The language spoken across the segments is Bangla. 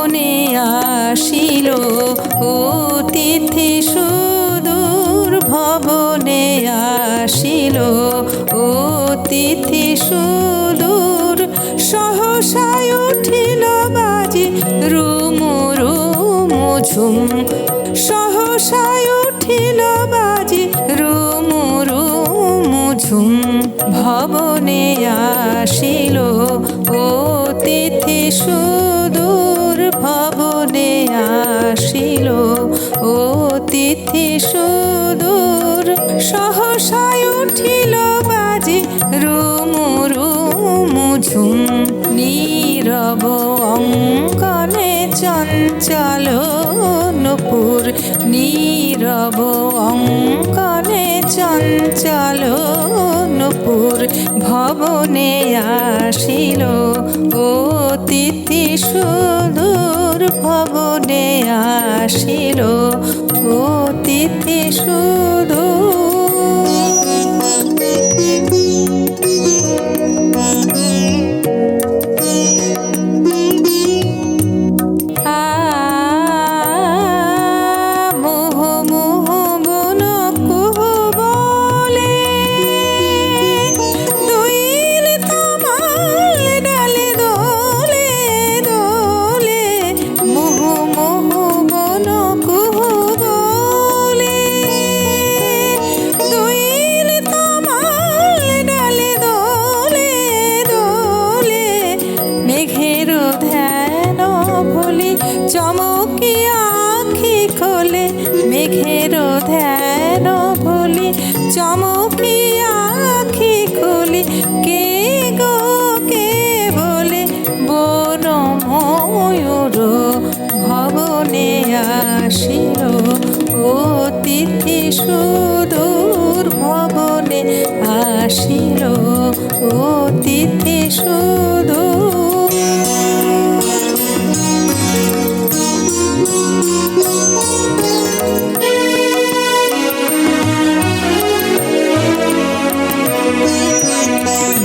ভবনে আসিল অতিথি সুদূর ভবনে আসিল অতিথি সুদূর সহসায় উঠিল বাজি রুমু রুমু ঝুম সহসায় উঠিল বাজি রুমু রুমু ঝুম ভবনে আসিল অতিথি সুদূর ভবনে আসিল অতিথি সুদূর সহসায় উঠিল বাজি রুমু রুমু ঝুম নীরব অঙ্গনে চঞ্চল নূপুর নীরব অঙ্গনে চঞ্চল নূপুর ভবনে আসিল অতিথি সুদূর ভবনে আসিল অতিথি সুদূর চমকি আঁখি খোলে মেঘের ধ্যান ভুলি চমকি আঁখি খুলি কে গো কে বলে বন ময়ূর ভবনে আসিল অতিথি সুদূর ভবনে আসিল অতিথি সুদূর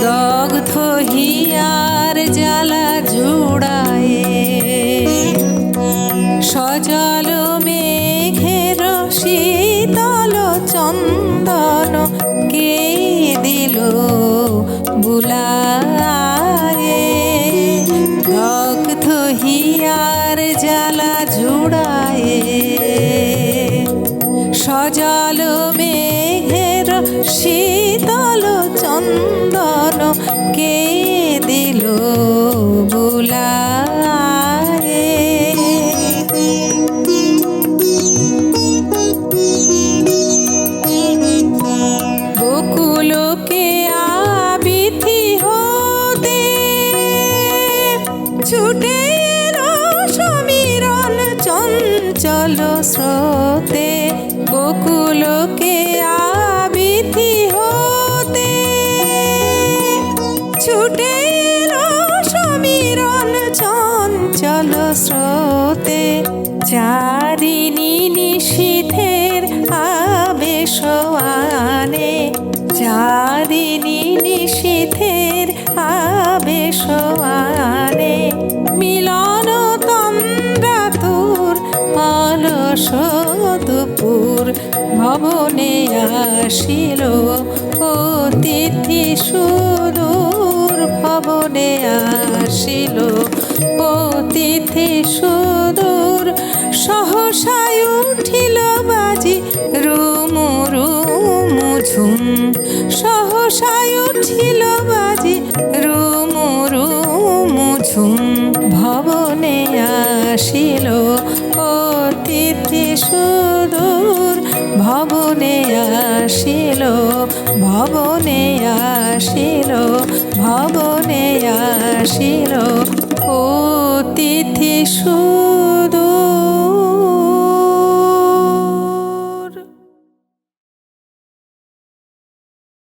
দগ্ধ হিয়ার জ্বালা জুড়ায়ে সজল মেঘের শীতল চন্দন কে দিল বুলায়ে দগ্ধ হিয়ার জ্বালা জুড়ায়ে সজল মেঘের শীতল চন্দন কে দিল বুলায়ে বকুলকে আবিথি হতে ছুটে সমীরণ চঞ্চল স্রোতে বকুলকে আবিথি হতে ছুটে সমীরণ চঞ্চল স্রোতে চারিণী নিশীথের আবেশ আনে চারিণী নিশীথের আবেশ আনে মিলন তন্দ্রাতুর অলস দুপুর ভবনে আসিল অতিথি সুদূর ভবনে আসিল অতিথি সুদূর সহসায় উঠিল বাজি রুমু রুমু ঝুম সহসায় উঠিল বাজি রুমু রুমু ঝুম ভবনে আসিল অতিথি সুদূর ভবনে আসিল ভবনে আসিল ভবনে আসিল অতিথি সুদূর